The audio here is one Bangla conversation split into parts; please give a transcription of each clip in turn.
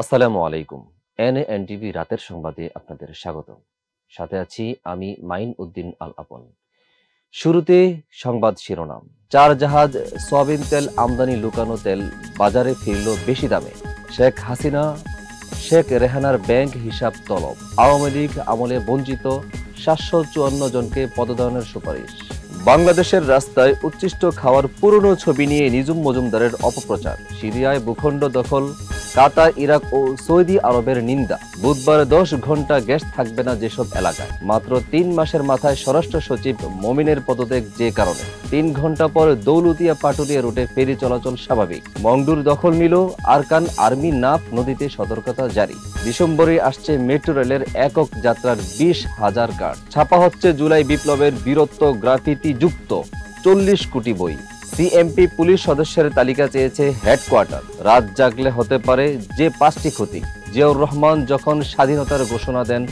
আসসালামু আলাইকুম। এনএনটিভি রাতের সংবাদে আপনাদের স্বাগত। সাথে আছি আমি মাইন উদ্দিন আল আপন। শুরুতে সংবাদ শিরোনাম। 4 জাহাজ সয়াবিন তেল আমদানি লুকানো তেল বাজারে ফিরল বেশি দামে। শেখ হাসিনা শেখ রেহানার ব্যাংক হিসাব তলব। আওয়ামী লীগ আমলে বঞ্চিত 754 জনকে পদোন্নয়নের সুপারিশ। বাংলাদেশের রাস্তায় উচ্ছিষ্ট খাওয়ার পুরনো ছবি নিয়ে নিঝুম মজুমদারের অপপ্রচার। সিরিয়ায় ভূখণ্ড দখল, কাতার, ইরাক ও সৌদি আরবের নিন্দা। বুধবার 10 ঘন্টা গ্যাস থাকবে না যেসব এলাকায়। মাত্র 3 মাসের মাথায় স্বরাষ্ট্র সচিব মমিনের পদত্যাগ যে কারণে। 3 ঘন্টা পর দৌলতিয়া পাটুরিয়া রুটে ফেরি চলাচল স্বাভাবিক। মংডুর দখল নিল আরকান আর্মি, নাফ নদীতে সতর্কতা জারি। ডিসেম্বরে আসছে মেট্রো রেলের একক যাত্রার 20,000 কার্ড। ছাপা হচ্ছে জুলাই বিপ্লবের বীরত্ব গ্রাফিতি যুক্ত 40 কোটি বই। সিএমপি পুলিশ সদস্যের তালিকা চেয়েছে হেডকোয়ার্টার। রাত জাগলে হতে পারে যে 5টি ক্ষতি। জিয়াউর রহমান যখন স্বাধীনতার ঘোষণা দেন,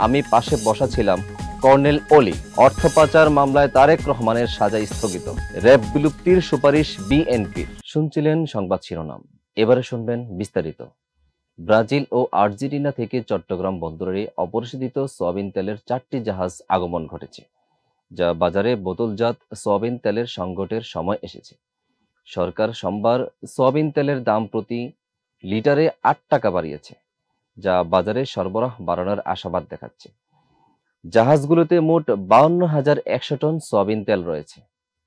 আমি পাশে বসা ছিলাম। কর্নেল অলি। অর্থ পাচার মামলায় তারেক রহমানের সাজা স্থগিত। র্যাব বিলুপ্তির সুপারিশ বিএনপির। শুনছিলেন সংবাদ শিরোনাম, এবারে শুনবেন বিস্তারিত। ব্রাজিল ও আর্জেন্টিনা থেকে চট্টগ্রাম বন্দরে অপরিশোধিত সয়াবিন তেলের 4টি জাহাজ আগমন ঘটেছে, যা বাজারে বোতলজাত সয়াবিন তেলের সংকটের সময় এসেছে। সরকার সোমবার সয়াবিন তেলের দাম প্রতি লিটারে 8 টাকা বাড়িয়েছে, যা বাজারে সরবরাহ বাড়ানোর আশাবাদ দেখাচ্ছে। জাহাজগুলোতে মোট 52,100 টন সয়াবিন তেল রয়েছে,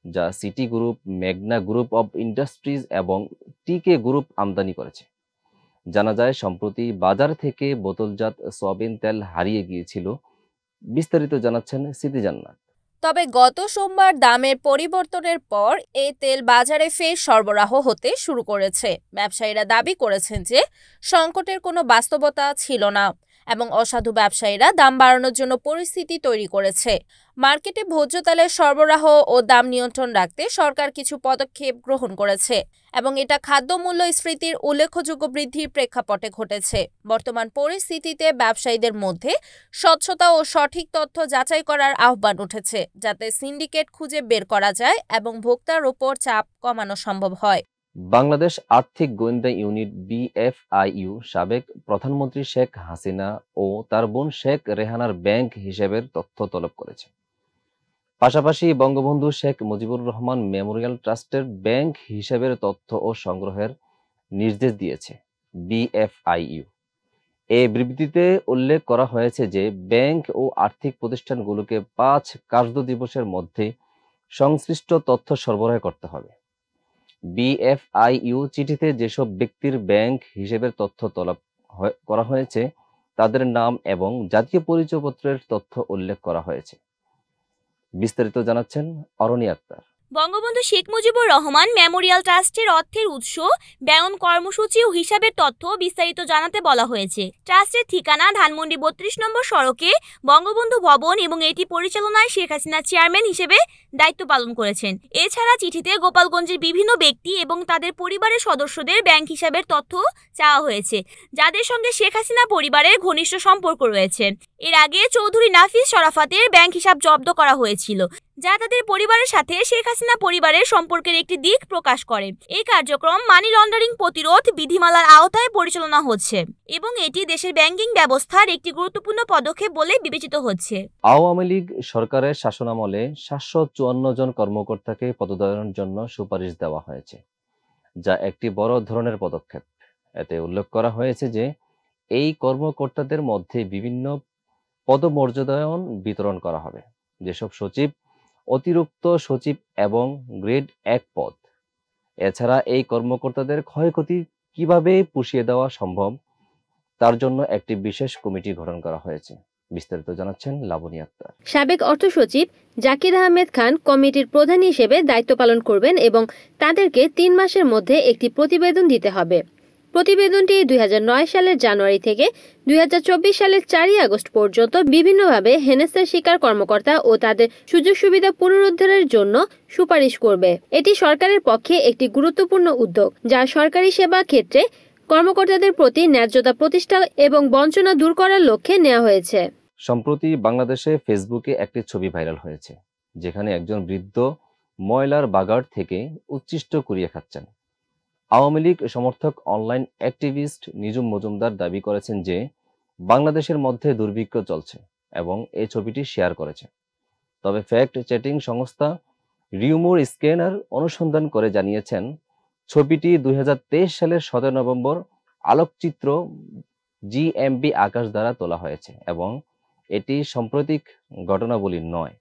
যা সিটি গ্রুপ, মেঘনা গ্রুপ অব ইন্ডাস্ট্রিজ এবং টিকে গ্রুপ আমদানি করেছে। জানা যায়, সম্প্রতি বাজার থেকে বোতলজাত সয়াবিন তেল হারিয়ে গিয়েছিল। বিস্তারিত জানাচ্ছেন স্মৃতি জান্নাত। তবে গত সোমবার দামের পরিবর্তনের পর এই তেল বাজারে ফের সরবরাহ হতে শুরু করেছে। ব্যবসায়ীরা দাবি করেছেন যে সংকটের কোনো বাস্তবতা ছিল না এবং অসাধু ব্যবসায়ীরা দাম বাড়ানোর জন্য পরিস্থিতি তৈরি করেছে। মার্কেটে ভোজ্য তেলের সরবরাহ ও দাম নিয়ন্ত্রণ রাখতে সরকার কিছু পদক্ষেপ গ্রহণ করেছে এবং এটা খাদ্য মূল্যস্ফীতির উল্লেখযোগ্য বৃদ্ধির প্রেক্ষাপটে ঘটেছে। বর্তমান পরিস্থিতিতে ব্যবসায়ীদের মধ্যে স্বচ্ছতা ও সঠিক তথ্য যাচাই করার আহ্বান উঠেছে, যাতে সিন্ডিকেট খুঁজে বের করা যায় এবং ভোক্তার উপর চাপ কমানো সম্ভব হয়। বাংলাদেশ আর্থিক গোয়েন্দা ইউনিট বিএফআইইউ সাবেক প্রধানমন্ত্রী শেখ হাসিনা ও তার বোন শেখ রেহানার ব্যাংক হিসেবের তথ্য তলব করেছে। পাশাপাশি বঙ্গবন্ধু শেখ মুজিবুর রহমান মেমোরিয়াল ট্রাস্টের ব্যাংক হিসেবের তথ্য ও সংগ্রহের নির্দেশ দিয়েছে বিএফআইইউ। এই বিবৃতিতে উল্লেখ করা হয়েছে যে ব্যাংক ও আর্থিক প্রতিষ্ঠানগুলোকে 5 কার্য দিবসের মধ্যে সংশ্লিষ্ট তথ্য সরবরাহ করতে হবে। বিএফআইইউ চিঠিতে যেসব ব্যক্তির ব্যাংক হিসেবের তথ্য তলব করা হয়েছে, তাদের নাম এবং জাতীয় পরিচয়পত্রের তথ্য উল্লেখ করা হয়েছে। বিস্তারিত জানাচ্ছেন অরণি আক্তার। বঙ্গবন্ধু শেখ মুজিবুর রহমান মেমোরিয়াল ট্রাস্টের অর্থের উৎস, ব্যয়ন কর্মসূচি ও হিসাবের তথ্য বিস্তারিত জানাতে বলা হয়েছে। ট্রাস্টের ঠিকানা ধানমন্ডি 32 নম্বর সড়কে বঙ্গবন্ধু ভবন এবং এটি পরিচালনায় শেখ হাসিনা চেয়ারম্যান হিসেবে দায়িত্ব পালন করেছেন। এছাড়া চিঠিতে গোপালগঞ্জের বিভিন্ন ব্যক্তি এবং তাদের পরিবারের সদস্যদের ব্যাংক হিসাবের তথ্য চাওয়া হয়েছে, যাদের সঙ্গে শেখ হাসিনা পরিবারের ঘনিষ্ঠ সম্পর্ক রয়েছে। এর আগে চৌধুরী নাফিস শরাফতের ব্যাংক হিসাব জব্দ করা হয়েছিল, যা তাদের পরিবারের সাথে শেখ হাসিনা পরিবারের সম্পর্কের একটি দিক প্রকাশ করে। এই কার্যক্রম মানি লন্ডারিং প্রতিরোধ বিধিমালার আওতায় পরিচালনা হচ্ছে এবং এটি দেশের ব্যাংকিং ব্যবস্থার একটি গুরুত্বপূর্ণ পদক্ষেপ বলে বিবেচিত হচ্ছে। আওয়ামী লীগ সরকারের শাসনামলে 754 জন কর্মকর্তাকে পদোন্নয়নের জন্য সুপারিশ দেওয়া হয়েছে, যা একটি বড় ধরনের পদক্ষেপ। এতে উল্লেখ করা হয়েছে যে এই কর্মকর্তাদের মধ্যে বিভিন্ন পদমর্যাদায়ন বিতরণ করা হবে। যেসব সচিব, অতিরিক্ত সচিব এবং গ্রেড 1 পদ। এছাড়া এই কর্মকর্তাদের ক্ষয়ক্ষতি কিভাবে পুষিয়ে দেওয়া সম্ভব, তার জন্য একটি বিশেষ কমিটি গঠন করা হয়েছে। বিস্তারিত জানাচ্ছেন লাবণী আক্তার। সাবেক অর্থ সচিব জাকির আহমেদ খান কমিটির প্রধান হিসেবে দায়িত্ব পালন করবেন এবং তাদেরকে 3 মাসের মধ্যে একটি প্রতিবেদন দিতে হবে। প্রতিবেদনটি 2009 সালের জানুয়ারি থেকে 2024 সালের 4 আগস্ট পর্যন্ত বিভিন্নভাবে হেনস্থার শিকার কর্মকর্তা ও তাদের সুযোগ সুবিধা পুনরুদ্ধারের জন্য সুপারিশ করবে। এটি সরকারের পক্ষে একটি গুরুত্বপূর্ণ উদ্যোগ, যা সরকারি সেবা ক্ষেত্রে কর্মকর্তাদের প্রতি ন্যায্যতা প্রতিষ্ঠা এবং বঞ্চনা দূর করার লক্ষ্যে নেওয়া হয়েছে। সম্প্রতি বাংলাদেশে ফেসবুকে একটি ছবি ভাইরাল হয়েছে, যেখানে একজন বৃদ্ধ ময়লার বাগার থেকে উচ্ছিষ্ট কুড়িয়ে খাচ্ছেন। আওয়ামী লীগ সমর্থক অনলাইন অ্যাক্টিভিস্ট নিজুম মজুমদার দাবি করেছেন যে বাংলাদেশের মধ্যে দুর্ভিক্ষ চলছে এবং এই ছবিটি শেয়ার করেছে। তবে ফ্যাক্ট চেকিং সংস্থা রিউমোর স্ক্যানার অনুসন্ধান করে জানিয়েছেন ছবিটি 2023 সালের 17 নভেম্বর আলোকচিত্র জিএমবি আকাশ দ্বারা তোলা হয়েছে এবং এটি সাম্প্রতিক ঘটনাবলী নয়।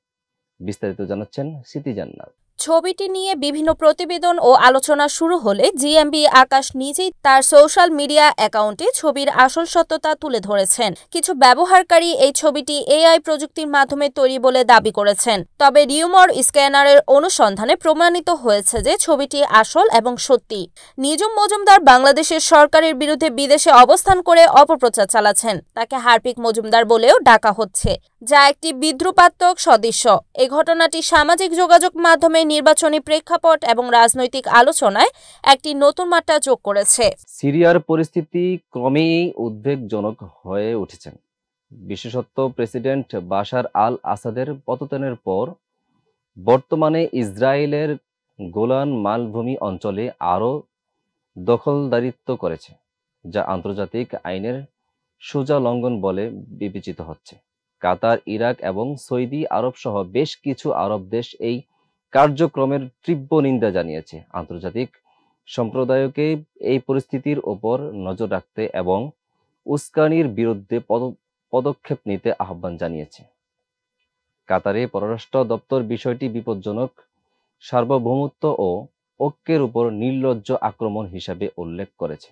বিস্তারিত জানাচ্ছেন স্মৃতি জান্নাত। ছবিটি নিয়ে বিভিন্ন প্রতিবেদন ও আলোচনা শুরু হলে জিএমবি আকাশ নিজেই তার সোশ্যাল মিডিয়া অ্যাকাউন্টে ছবির আসল সত্যতা তুলে ধরেছেন। কিছু ব্যবহারকারী এই ছবিটি এআই প্রযুক্তির মাধ্যমে তৈরি বলে দাবি করেছেন। তবে রিউমর স্ক্যানারের অনুসন্ধানে প্রমাণিত হয়েছে যে ছবিটি আসল এবং সত্যি। নিজুম মজুমদার বাংলাদেশের সরকারের বিরুদ্ধে বিদেশে অবস্থান করে অপপ্রচার চালাচ্ছেন। তাকে হার্পিক মজুমদার বলেও ডাকা হচ্ছে, যা একটি বিদ্রুপাত্মক সদৃশ্য। এই ঘটনাটি সামাজিক যোগাযোগ মাধ্যমে নির্বাচনী প্রেক্ষাপট এবং রাজনৈতিক আলোচনায় একটি নতুন মাত্রা যোগ করেছে। সিরিয়ার পরিস্থিতি ক্রমেই উদ্বেগজনক হয়ে উঠেছে। বিশেষত প্রেসিডেন্ট বাশার আল আসাদের পতনের পর বর্তমানে ইসরায়েলের গোলান মালভূমি অঞ্চলে আরও দখলদারিত্ব করেছে, যা আন্তর্জাতিক আইনের সোজা লঙ্ঘন বলে বিবেচিত হচ্ছে। কাতার, ইরাক এবং সৌদি আরব সহ বেশ কিছু আরব দেশ এই কার্যক্রমের তীব্র নিন্দা জানিয়েছে। আন্তর্জাতিক সম্প্রদায়কে এই পরিস্থিতির ওপর নজর রাখতে এবং উস্কানির বিরুদ্ধে পদক্ষেপ নিতে আহ্বান জানিয়েছে। কাতারে পররাষ্ট্র দপ্তর বিষয়টি বিপজ্জনক সার্বভৌমত্ব ও ঐক্যের উপর নির্লজ্জ আক্রমণ হিসাবে উল্লেখ করেছে।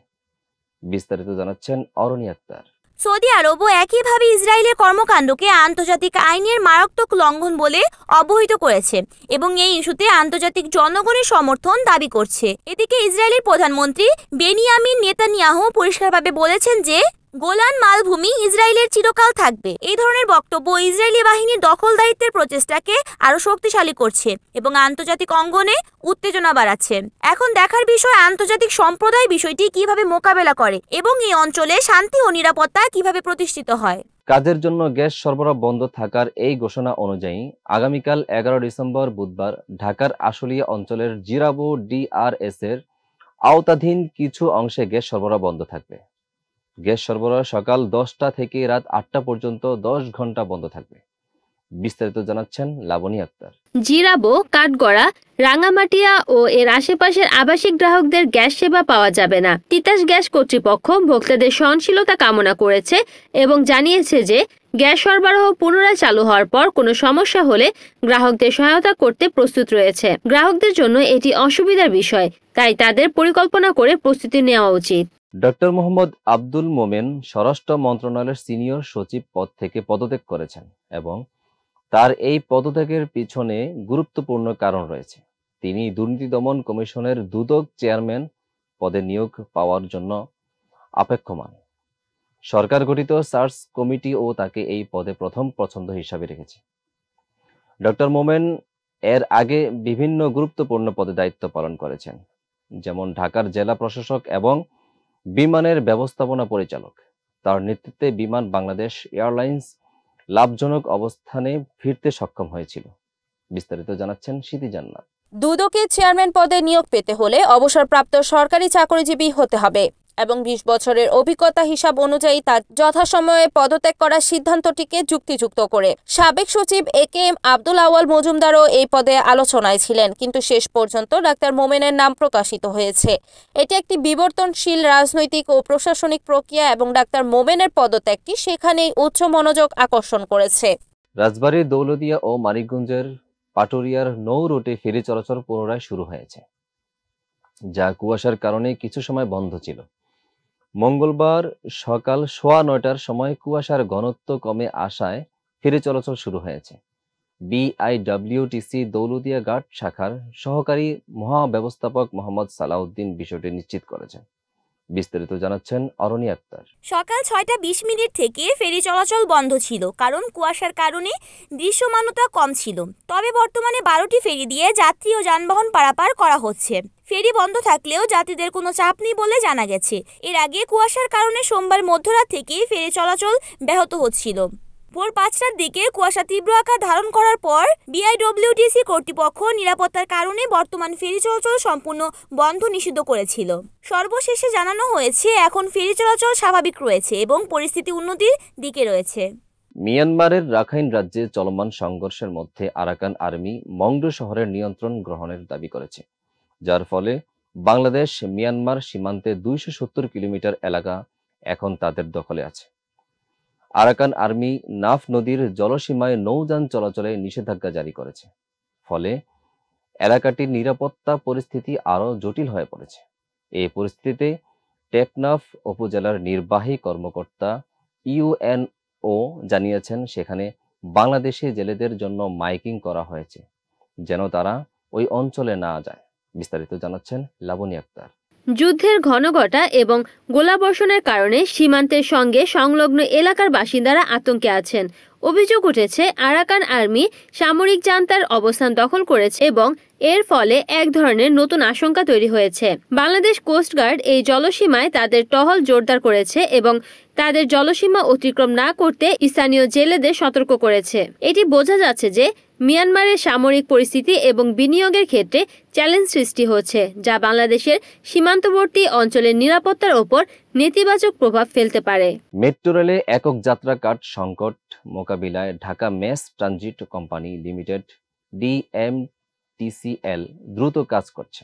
বিস্তারিত জানাচ্ছেন অরণি আক্তার। সৌদি আরবও একইভাবে ইসরায়েলের কর্মকাণ্ডকে আন্তর্জাতিক আইনের মারাত্মক লঙ্ঘন বলে অবহিত করেছে এবং এই ইস্যুতে আন্তর্জাতিক জনগণের সমর্থন দাবি করছে। এদিকে ইসরায়েলের প্রধানমন্ত্রী বেনিয়ামিন নেতানিয়াহু পরিষ্কারভাবে বলেছেন যে গোলান মালভূমি ইসরায়েলের চিরকাল থাকবে। এই ধরনের বক্তব্য ইসরায়েলি বাহিনীর দখলদারিত্বের প্রচেষ্টাকে আরও শক্তিশালী করছে এবং আন্তর্জাতিক অঙ্গনে উত্তেজনা বাড়াচ্ছে। এখন দেখার বিষয় আন্তর্জাতিক সম্প্রদায় বিষয়টি কিভাবে মোকাবেলা করে এবং এই অঞ্চলে শান্তি ও নিরাপত্তা কিভাবে প্রতিষ্ঠিত হয়। কাজের জন্য গ্যাস সরবরাহ বন্ধ থাকার এই ঘোষণা অনুযায়ী আগামীকাল 11 ডিসেম্বর বুধবার ঢাকার আশুলিয়া অঞ্চলের জিরাবো ডিআরএস এর আওতাধীন কিছু অংশে গ্যাস সরবরাহ বন্ধ থাকবে। গ্যাস সরবরাহ সকাল 10টা থেকে রাত 8টা পর্যন্ত 10 ঘন্টা বন্ধ থাকবে। বিস্তারিত জানাচ্ছেন লাবণী আক্তার। জিরাবো, কাঠগড়া, রাঙামাটিয়া ও এর আশেপাশের আবাসিক গ্রাহকদের গ্যাস সেবা পাওয়া যাবে না। তিতাস গ্যাস কর্তৃপক্ষ ভোক্তাদের সহনশীলতা কামনা করেছে এবং জানিয়েছে যে গ্যাস সরবরাহ পুনরায় চালু হওয়ার পর কোনো সমস্যা হলে গ্রাহকদের সহায়তা করতে প্রস্তুত রয়েছে। গ্রাহকদের জন্য এটি অসুবিধার বিষয়, তাই তাদের পরিকল্পনা করে প্রস্তুতি নেওয়া উচিত। ডক্টর মোহাম্মদ আব্দুল মোমেন স্বরাষ্ট্র মন্ত্রণালয়ের সিনিয়র সচিব পদ থেকে পদত্যাগ করেছেন এবং তার এই পদত্যাগের পিছনে গুরুত্বপূর্ণ কারণ রয়েছে। তিনি দুর্নীতি দমন কমিশনের দুদক চেয়ারম্যান পদে নিয়োগ পাওয়ার জন্য অপেক্ষমান। সরকার গঠিত সার্চ কমিটিও তাকে এই পদে প্রথম পছন্দ হিসাবে রেখেছে। ডক্টর মোমেন এর আগে বিভিন্ন গুরুত্বপূর্ণ পদে দায়িত্ব পালন করেছেন, যেমন ঢাকার জেলা প্রশাসক এবং বিমানের ব্যবস্থাপনা পরিচালক। তার নেতৃত্বে বিমান বাংলাদেশ এয়ারলাইন্স লাভজনক অবস্থানে ফিরতে সক্ষম হয়েছিল। বিস্তারিত জানাচ্ছেন স্মৃতি জান্নাত। দুদকের চেয়ারম্যান পদে নিয়োগ পেতে হলে অবসরপ্রাপ্ত সরকারি চাকরিজীবী হতে হবে এবং 20 বছরের অভিজ্ঞতা হিসাব অনুযায়ী তার যথাসময়ে পদত্যাগ করার সিদ্ধান্তটিকে যুক্তিযুক্ত করে সাবেক সচিব একেএম আব্দুল আওয়াল মজুমদারও এই পদে আলোচনায় ছিলেন, কিন্তু শেষ পর্যন্ত ডাক্তার মোমেনের নাম প্রকাশিত হয়েছে। এটি একটি বিবর্তনশীল রাজনৈতিক ও প্রশাসনিক প্রক্রিয়া এবং ডাক্তার মোমেনের পদত্যাগটি সেখানেই উচ্চ মনোযোগ আকর্ষণ করেছে। রাজবাড়ীর দৌলতদিয়া ও মানিকগঞ্জের পাটুরিয়ার নৌ রুটে ফেরি চলাচল পুনরায় শুরু হয়েছে, যা কুয়াশার কারণে কিছু সময় বন্ধ ছিল। মঙ্গলবার সকাল 9:15টার সময় কুয়াশার ঘনত্ব কমে আসায় ফেরি চলাচল শুরু হয়েছে। বিআইডব্লিউটিসি দৌলতদিয়া ঘাট শাখার সহকারী মহাব্যবস্থাপক মোহাম্মদ সালাউদ্দিন বিষয়টি নিশ্চিত করেছেন। বিস্তারিত জানাচ্ছেন অরণি আক্তার। সকাল 6:20 থেকে ফেরি চলাচল বন্ধ ছিল কারণ কুয়াশার কারণে দৃশ্যমানতা কম ছিল। তবে বর্তমানে 12টি ফেরি দিয়ে যাত্রী ও যানবাহন পারাপার করা হচ্ছে। ফেরি বন্ধ থাকলেও যাত্রীদের কোনো চাপ নেই বলে জানা গেছে। এর আগে কুয়াশার কারণে সোমবার মধ্যরাত থেকে ফেরি চলাচল ব্যাহত হচ্ছিল। ভোর 5টার দিকে কুয়াশা তীব্র আকার ধারণ করার পর বিআইডব্লিউটিসি কর্তৃপক্ষ নিরাপত্তার কারণে বর্তমান ফেরি চলাচল সম্পূর্ণ বন্ধ নিষিদ্ধ করেছিল। সর্বশেষে জানানো হয়েছে এখন ফেরি চলাচল স্বাভাবিক রয়েছে এবং পরিস্থিতি উন্নতির দিকে রয়েছে। মিয়ানমারের রাখাইন রাজ্যে চলমান সংঘর্ষের মধ্যে আরাকান আর্মি মংডু শহরের নিয়ন্ত্রণ গ্রহণের দাবি করেছে, যার ফলে বাংলাদেশ মিয়ানমার সীমান্তে 270 কিলোমিটার এলাকা এখন তাদের দখলে আছে। আরাকান আর্মি নাফ নদীর জলসীমায় নৌযান চলাচলে নিষেধাজ্ঞা জারি করেছে, ফলে এলাকাটির নিরাপত্তা পরিস্থিতি আরও জটিল হয়ে পড়েছে। এই পরিস্থিতিতে টেকনাফ উপজেলার নির্বাহী কর্মকর্তা ইউএনও জানিয়েছেন, সেখানে বাংলাদেশি জেলেদের জন্য মাইকিং করা হয়েছে যেন তারা ওই অঞ্চলে না যায়। বিস্তারিত জানাচ্ছেন লাবণী আক্তার। যুদ্ধের ঘনঘটা এবং গোলাবর্ষণের কারণে সীমান্তের সঙ্গে সংলগ্ন এলাকার বাসিন্দারা আতঙ্কে আছেন। অভিযোগ উঠেছে আরাকান আর্মি সামরিক জান্তার অবস্থান দখল করেছে এবং এর ফলে এক ধরনের নতুন আশঙ্কা তৈরি হয়েছে। বাংলাদেশ কোস্টগার্ড এই জলসীমায় তাদের টহল জোরদার করেছে এবং তাদের জলসীমা অতিক্রম না করতে স্থানীয় জেলেদের সতর্ক করেছে। এটি বোঝা যাচ্ছে যে মিয়ানমারের সামরিক পরিস্থিতি এবং বিনিয়োগের ক্ষেত্রে চ্যালেঞ্জ সৃষ্টি হচ্ছে, যা বাংলাদেশের সীমান্তবর্তী অঞ্চলের নিরাপত্তার ওপর নেতিবাচক প্রভাব ফেলতে পারে। মেট্রো রেলে একক যাত্রা কার্ড সংকট মোকাবিলায় Dhaka mace transit company limited DMTCL দ্রুত কাজ করছে।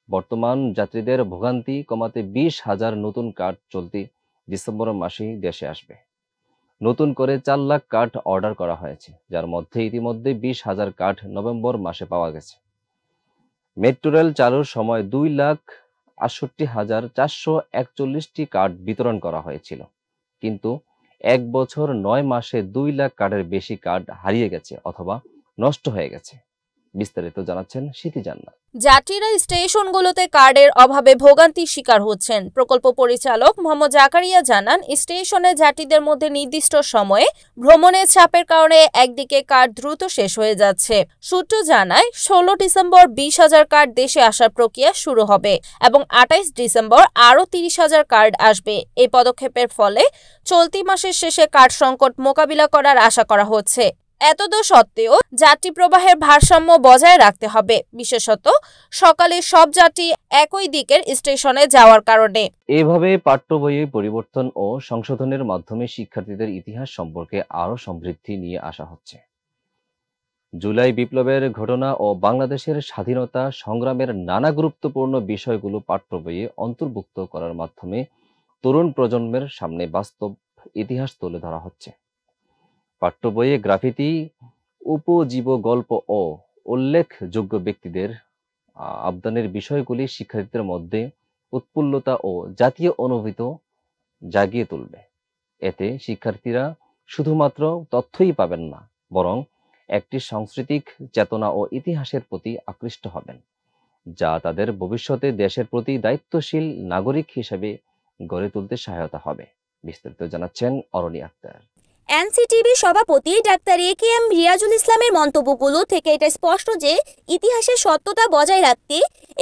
বর্তমান যাত্রীদের ভোগান্তি কমাতে 20,000 নতুন কার্ড চলতি ডিসেম্বর মাসেই দেশে আসবে। নতুন করে 4 লাখ কার্ড অর্ডার করা হয়েছে, যার মধ্যে ইতিমধ্যে 20,000 কার্ড নভেম্বর মাসে পাওয়া গেছে। মেট্রো রেল চালুর সময় 2,68,441টি কার্ড বিতরণ করা হয়েছিল, কিন্তু 1 বছর 9 মাসে 2 লাখ কার্ডের বেশি কার্ড হারিয়ে গেছে অথবা নষ্ট হয়ে গেছে। বিস্তারিত জানাচ্ছেন স্মৃতি জান্নাত। যাত্রীরা স্টেশনগুলোতে কার্ডের অভাবে ভোগান্তির শিকার হচ্ছেন। প্রকল্প পরিচালক মোহাম্মদ জাকারিয়া জানান, স্টেশনে যাত্রীদের মধ্যে নির্দিষ্ট সময়ে ভ্রমণের চাপের কারণে একদিকে কার্ড দ্রুত শেষ হয়ে যাচ্ছে। সূত্র জানায় 16 ডিসেম্বর 20,000 কার্ড দেশে আসার প্রক্রিয়া শুরু হবে এবং 28 ডিসেম্বর আরও 30,000 কার্ড আসবে। এই পদক্ষেপের ফলে চলতি মাসের শেষে কার্ড সংকট মোকাবিলা করার আশা করা হচ্ছে। এতদ সত্ত্বেও যাত্রী প্রবাহের ভারসাম্য বজায় রাখতে হবে, বিশেষত সকালে সব যাত্রী একই দিকের স্টেশনে যাওয়ার কারণে। এভাবে পাঠ্য বইয়ে পরিবর্তন ও সংশোধনের মাধ্যমে শিক্ষার্থীদের ইতিহাস সম্পর্কে আরও সমৃদ্ধি নিয়ে আসা হচ্ছে। জুলাই বিপ্লবের ঘটনা ও বাংলাদেশের স্বাধীনতা সংগ্রামের নানা গুরুত্বপূর্ণ বিষয়গুলো পাঠ্য বইয়ে অন্তর্ভুক্ত করার মাধ্যমে তরুণ প্রজন্মের সামনে বাস্তব ইতিহাস তুলে ধরা হচ্ছে। পাঠ্য বইয়ে গ্রাফিতি, উপজীব গল্প ও উল্লেখযোগ্য ব্যক্তিদের অবদানের বিষয়গুলি শিক্ষার্থীদের মধ্যে উৎফুল্লতা ও জাতীয় অনুভূতি জাগিয়ে তুলবে। এতে শিক্ষার্থীরা শুধুমাত্র তথ্যই পাবেন না, বরং একটি সাংস্কৃতিক চেতনা ও ইতিহাসের প্রতি আকৃষ্ট হবেন, যা তাদের ভবিষ্যতে দেশের প্রতি দায়িত্বশীল নাগরিক হিসেবে গড়ে তুলতে সহায়তা হবে। বিস্তারিত জানাচ্ছেন অরণি আক্তার। এনসিটিবি সভাপতি ডাক্তার AKM রিয়াজুল ইসলামের মন্তব্যগুলো থেকে এটা স্পষ্ট যে ইতিহাসের সত্যতা বজায় রাখতে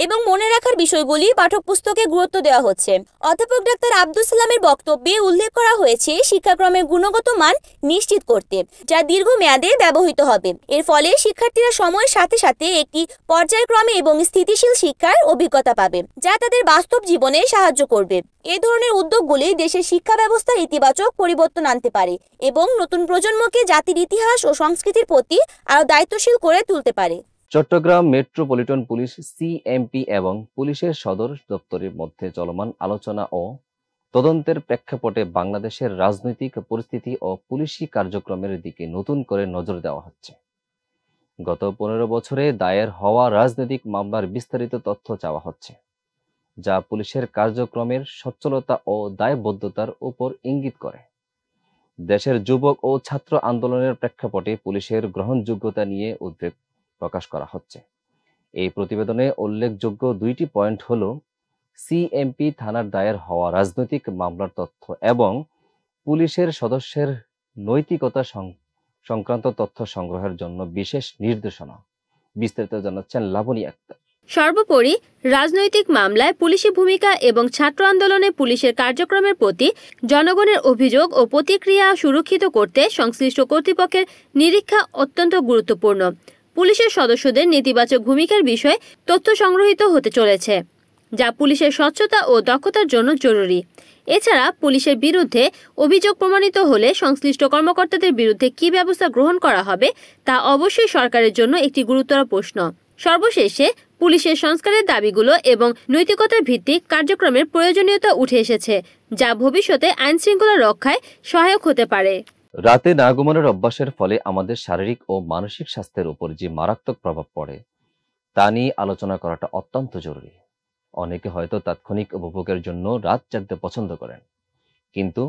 এবং মনে রাখার বিষয়গুলি পাঠ্যপুস্তকে গুরুত্ব দেওয়া হচ্ছে। অধ্যাপক ডাক্তার আব্দুল সালামের বক্তব্যে উল্লেখ করা হয়েছে শিক্ষাক্রমের গুণগত মান নিশ্চিত করতে, যা দীর্ঘমেয়াদে ব্যবহৃত হবে। এর ফলে শিক্ষার্থীরা সময়ের সাথে সাথে একটি পর্যায়ক্রমে এবং স্থিতিশীল শিক্ষার অভিজ্ঞতা পাবে, যা তাদের বাস্তব জীবনে সাহায্য করবে। এ ধরনের উদ্যোগগুলি দেশের শিক্ষা ব্যবস্থার ইতিবাচক পরিবর্তন আনতে পারে এবং নতুন প্রজন্মকে জাতির ইতিহাস ও সংস্কৃতির প্রতি আরও দায়িত্বশীল করে তুলতে পারে। চট্টগ্রাম মেট্রোপলিটন পুলিশ CMP এবং পুলিশের সদর দপ্তরের মধ্যে চলমান আলোচনা ও তদন্তের প্রেক্ষাপটে বাংলাদেশের রাজনৈতিক পরিস্থিতি ও পুলিশি কার্যক্রমের দিকে নতুন করে নজর দেওয়া হচ্ছে। গত 15 বছরে দায়ের হওয়া রাজনৈতিক মামলার বিস্তারিত তথ্য চাওয়া হচ্ছে, যা পুলিশের কার্যক্রমের সচ্ছলতা ও দায়বদ্ধতার উপর ইঙ্গিত করে। দেশের যুবক ও ছাত্র আন্দোলনের প্রেক্ষাপটে পুলিশের গ্রহণযোগ্যতা নিয়ে উদ্বেগ প্রকাশ করা হচ্ছে। এই প্রতিবেদনে উল্লেখযোগ্য 2টি পয়েন্ট হল CMP থানার দায়ের হওয়া রাজনৈতিক মামলার তথ্য এবং পুলিশের সদস্যের নৈতিকতা সংক্রান্ত তথ্য সংগ্রহের জন্য বিশেষ নির্দেশনা। বিস্তারিত জানাচ্ছেন লাবণী আক্তার। সর্বোপরি রাজনৈতিক মামলায় পুলিশি ভূমিকা এবং ছাত্র আন্দোলনে পুলিশের কার্যক্রমের প্রতি জনগণের অভিযোগ ও প্রতিক্রিয়া সুরক্ষিত করতে সংশ্লিষ্ট কর্তৃপক্ষের নিরীক্ষা অত্যন্ত গুরুত্বপূর্ণ। পুলিশের সদস্যদের নেতিবাচক ভূমিকার বিষয়ে তথ্য সংগ্রহীত হতে চলেছে, যা পুলিশের স্বচ্ছতা ও দক্ষতার জন্য জরুরি। এছাড়া পুলিশের বিরুদ্ধে অভিযোগ প্রমাণিত হলে সংশ্লিষ্ট কর্মকর্তাদের বিরুদ্ধে কী ব্যবস্থা গ্রহণ করা হবে তা অবশ্যই সরকারের জন্য একটি গুরুতর প্রশ্ন। সর্বশেষে পুলিশের সংস্কারের দাবিগুলো এবং নৈতিকতার ভিত্তিক কার্যক্রমের প্রয়োজনীয়তা উঠে এসেছে, যা ভবিষ্যতে আইন শৃঙ্খলা রক্ষায় সহায়ক হতে পারে। রাতে না ঘুমানোর অভ্যাসের ফলে আমাদের শারীরিক ও মানসিক স্বাস্থ্যের উপর যে মারাত্মক প্রভাব পড়ে তা নিয়ে আলোচনা করাটা অত্যন্ত জরুরি। অনেকে হয়তো তাৎক্ষণিক উপভোগের জন্য রাত জাগতে পছন্দ করেন, কিন্তু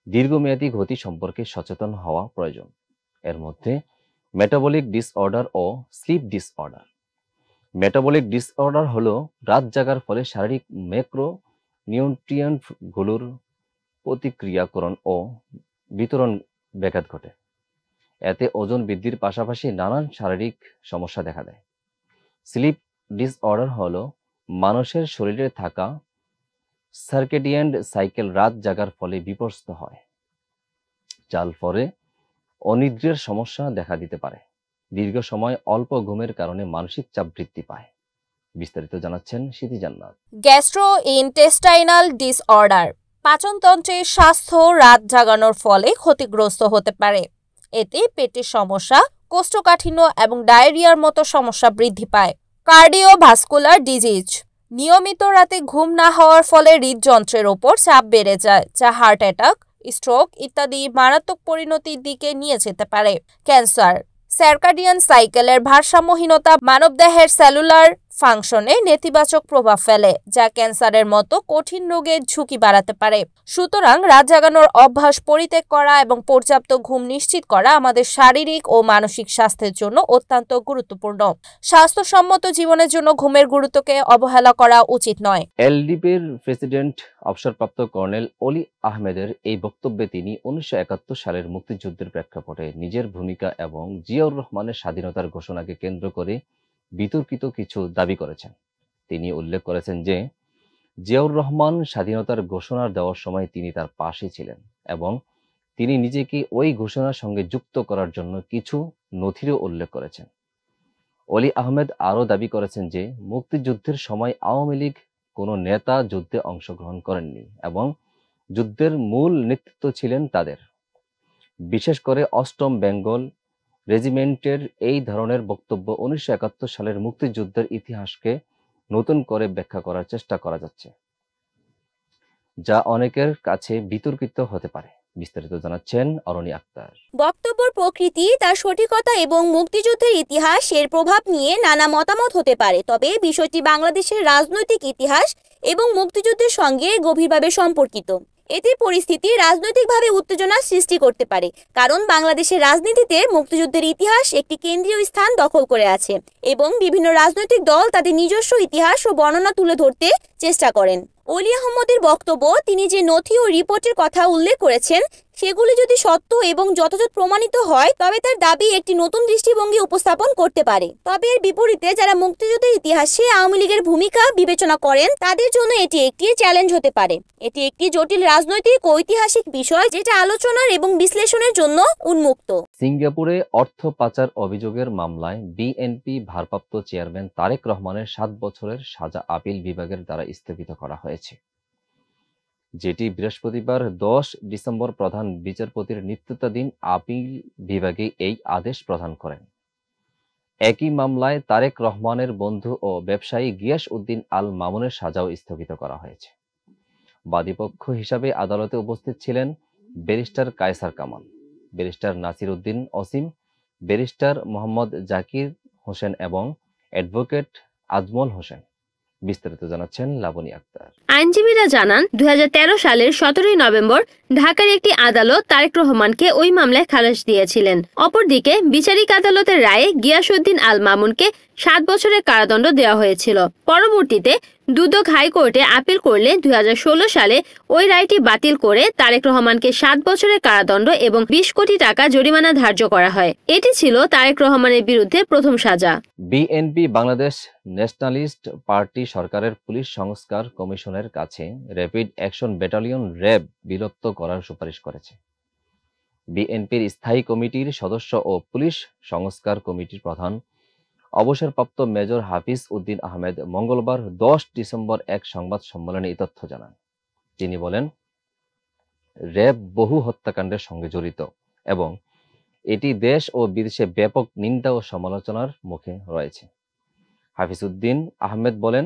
দীর্ঘমেয়াদী ক্ষতি সম্পর্কে সচেতন হওয়া প্রয়োজন। এর মধ্যে মেটাবলিক ডিসঅর্ডার ও স্লিপ ডিসঅর্ডার। মেটাবলিক ডিসঅর্ডার হলো রাত জাগার ফলে শারীরিক ম্যাক্রো নিউট্রিয়েন্টগুলোর প্রতিক্রিয়াকরণ ও বিতরণ ব্যাঘাত ঘটে। এতে ওজন বৃদ্ধির পাশাপাশি নানান শারীরিক সমস্যা দেখা দেয়। স্লিপ ডিসঅর্ডার হলো মানুষের শরীরে থাকা সার্কেডিয়ান সাইকেল রাত জাগার ফলে বিপর্যস্ত হয়, যার ফলে অনিদ্রার সমস্যা দেখা দিতে পারে। দীর্ঘ সময় অল্প ঘুমের কারণে মানসিক চাপ বৃদ্ধি পায়। বিস্তারিত জানাচ্ছেন সিথি জান্নাত। গ্যাস্ট্রোইন্টেস্টাইনাল ডিসঅর্ডার পাচনতন্ত্রের স্বাস্থ্য রাত জাগানোর ফলে ক্ষতিগ্রস্ত হতে পারে। এতে পেটের সমস্যা, কোষ্ঠকাঠিন্য এবং ডায়রিয়ার মতো সমস্যা বৃদ্ধি পায়। কার্ডিওভাস্কুলার ডিজিজ নিয়মিত রাতে ঘুম না হওয়ার ফলে হৃদযন্ত্রের ওপর চাপ বেড়ে যায়, যা হার্ট অ্যাটাক, স্ট্রোক ইত্যাদি মারাত্মক পরিণতির দিকে নিয়ে যেতে পারে। ক্যান্সার সার্কাডিয়ান সাইকেলের ভারসাম্যহীনতা মানবদেহের সেলুলার ফাংশনে নেতিবাচক প্রভাব ফেলে, যা ক্যান্সারের মতো কঠিন রোগের ঝুঁকি বাড়াতে পারে। সুতরাং রাত জাগানোর অভ্যাস পরিত্যাগ করা এবং পর্যাপ্ত ঘুম নিশ্চিত করা আমাদের শারীরিক ও মানসিক স্বাস্থ্যের জন্য অত্যন্ত গুরুত্বপূর্ণ। স্বাস্থ্যসম্মত জীবনের জন্য ঘুমের গুরুত্বকে অবহেলা করা উচিত নয়। এলডিপির প্রেসিডেন্ট অবসরপ্রাপ্ত কর্নেল অলি আহমেদের এই বক্তব্যে তিনি 1971 সালের মুক্তিযুদ্ধের প্রেক্ষাপটে নিজের ভূমিকা এবং জিয়াউর রহমানের স্বাধীনতার ঘোষণাকে কেন্দ্র করে বিতর্কিত কিছু দাবি করেছেন। তিনি উল্লেখ করেছেন যে জিয়াউর রহমান স্বাধীনতার ঘোষণা দেওয়ার সময় তিনি তার পাশে ছিলেন এবং তিনি নিজেকে ওই ঘোষণার সঙ্গে যুক্ত করার জন্য কিছু নথিরও উল্লেখ করেছেন। অলি আহমেদ আরও দাবি করেছেন যে মুক্তিযুদ্ধের সময় আওয়ামী লীগ কোনো নেতা যুদ্ধে অংশগ্রহণ করেননি এবং যুদ্ধের মূল নেতৃত্ব ছিলেন তাদের। বিশেষ করে 8ম বেঙ্গল রেজিমেন্টের এই ধরনের বক্তব্য 1971 সালের মুক্তিযুদ্ধের ইতিহাসকে নতুন করে ব্যাখ্যা করার চেষ্টা করা যাচ্ছে, যা অনেকের কাছে বিতর্কিত হতে পারে। বিস্তারিত জানাচ্ছেন অরণি আক্তার। বক্তব্যের প্রকৃতি, তার সঠিকতা এবং মুক্তিযুদ্ধের ইতিহাস এর প্রভাব নিয়ে নানা মতামত হতে পারে, তবে বিষয়টি বাংলাদেশের রাজনৈতিক ইতিহাস এবং মুক্তিযুদ্ধের সঙ্গে গভীরভাবে সম্পর্কিত। এতে পরিস্থিতি রাজনৈতিকভাবে উত্তেজনা সৃষ্টি করতে পারে, কারণ বাংলাদেশের রাজনীতিতে মুক্তিযুদ্ধের ইতিহাস একটি কেন্দ্রীয় স্থান দখল করে আছে এবং বিভিন্ন রাজনৈতিক দল তাদের নিজস্ব ইতিহাস ও বর্ণনা তুলে ধরতে চেষ্টা করেন। অলি আহমদের বক্তব্য, তিনি যে নথি ও রিপোর্টের কথা উল্লেখ করেছেন সেগুলি যদি সত্য এবং যথাযথ প্রমাণিত হয় তবে তার দাবি একটি নতুন দৃষ্টিভঙ্গি উপস্থাপন করতে পারে। তবে এর বিপরীতে যারা মুক্তিযুদ্ধের ইতিহাসে আওয়ামী লীগের ভূমিকা বিবেচনা করেন তাদের জন্য এটি একটি চ্যালেঞ্জ হতে পারে। এটি একটি জটিল রাজনৈতিক ও ঐতিহাসিক বিষয় যেটা আলোচনার এবং বিশ্লেষণের জন্য উন্মুক্ত। সিঙ্গাপুরে অর্থ পাচার অভিযোগের মামলায় বিএনপি ভারপ্রাপ্ত চেয়ারম্যান তারেক রহমানের 7 বছরের সাজা আপিল বিভাগের দ্বারা স্থগিত করা হয়েছে, যেটি বৃহস্পতিবার 10 ডিসেম্বর প্রধান বিচারপতির নেতৃত্বাধীন আপিল বিভাগে এই আদেশ প্রদান করেন। একই মামলায় তারেক রহমানের বন্ধু ও ব্যবসায়ী গিয়াস উদ্দিন আল মামুনের সাজাও স্থগিত করা হয়েছে। বাদীপক্ষ হিসাবে আদালতে উপস্থিত ছিলেন ব্যারিস্টার কায়সার কামাল, ব্যারিস্টার নাসির উদ্দিন অসীম, ব্যারিস্টার মোহাম্মদ জাকির হোসেন এবং অ্যাডভোকেট আজমল হোসেন। বিস্তারিত জানাচ্ছেন লাবনী আক্তার। আইনজীবীরা জানান 2013 সালের 17 নভেম্বর ঢাকার একটি আদালত তারেক রহমানকে ওই মামলায় খালাস দিয়েছিলেন। অপরদিকে বিচারিক আদালতের রায়ে গিয়াসউদ্দিন আল মামুনকে 7 বছরের কারাদণ্ড দেওয়া হয়েছিল। পরবর্তীতে দুদক হাইকোর্টে আপিল করলে 2016 সালে ওই রায়টি বাতিল করে তারেক রহমানকে 7 বছরের কারাদণ্ড এবং 20 কোটি টাকা জরিমানা ধার্য করা হয়। এটি ছিল তারেক রহমানের বিরুদ্ধে প্রথম সাজা। বিএনপি বাংলাদেশ ন্যাশনালিস্ট পার্টি সরকারের পুলিশ সংস্কার কমিশনের কাছে র্যাপিড অ্যাকশন ব্যাটালিয়ন র্যাব বিলুপ্ত করার সুপারিশ করেছে। বিএনপির স্থায়ী কমিটির সদস্য ও পুলিশ সংস্কার কমিটির প্রধান অবসরপ্রাপ্ত মেজর হাফিজ উদ্দিন আহমেদ মঙ্গলবার 10 ডিসেম্বর এক সংবাদ সম্মেলনে এই তথ্য জানান। তিনি বলেন, র্যাব বহু হত্যাকাণ্ডের সঙ্গে জড়িত এবং এটি দেশ ও বিদেশে ব্যাপক নিন্দা ও সমালোচনার মুখে রয়েছে। হাফিজ উদ্দিন আহমেদ বলেন,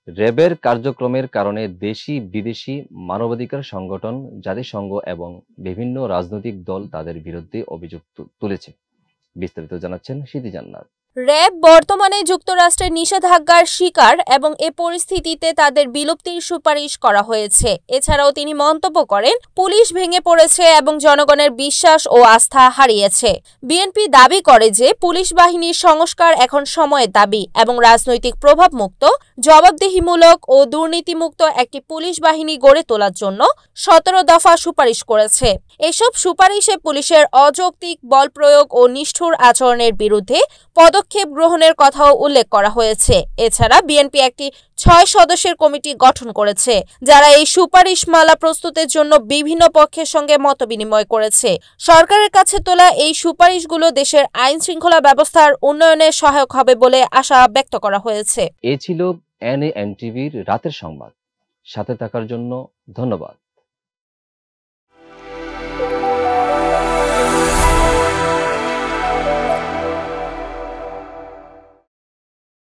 র্যাবের কার্যক্রমের কারণে দেশি বিদেশি মানবাধিকার সংগঠন, জাতিসংঘ এবং বিভিন্ন রাজনৈতিক দল তাদের বিরুদ্ধে অভিযোগ তুলেছে। বিস্তারিত জানাচ্ছেন সিদ্ধি জান্নাত। র্যাব বর্তমানে যুক্তরাষ্ট্রের নিষেধাজ্ঞার শিকার এবং এ পরিস্থিতিতে তাদের বিলুপ্তির সুপারিশ করা হয়েছে। এছাড়াও তিনি মন্তব্য করেন, পুলিশ ভেঙে পড়েছে এবং জনগণের বিশ্বাস ও আস্থা হারিয়েছে। বিএনপি দাবি করে যে পুলিশ বাহিনীর সংস্কার এখন সময়ের দাবি এবং রাজনৈতিক প্রভাবমুক্ত, জবাবদিহিমূলক ও দুর্নীতিমুক্ত একটি পুলিশ বাহিনী গড়ে তোলার জন্য 17 দফা সুপারিশ করেছে। এসব সুপারিশে পুলিশের অযৌক্তিক বল প্রয়োগ ও নিষ্ঠুর আচরণের বিরুদ্ধে পদক্ষেপ গ্রহণের কথাও উল্লেখ করা হয়েছে। এছাড়া বিএনপি একটি 6 সদস্যের কমিটি গঠন করেছে, যারা এই সুপারিশমালা প্রস্তুতের জন্য বিভিন্ন পক্ষের সঙ্গে মতবিনিময় করেছে। সরকারের কাছে তোলা এই সুপারিশগুলো দেশের আইন শৃঙ্খলা ব্যবস্থার উন্নয়নে সহায়ক হবে বলে আশা ব্যক্ত করা হয়েছে। এ ছিল এনএএনটিভির রাতের সংবাদ। সাথে থাকার জন্য ধন্যবাদ।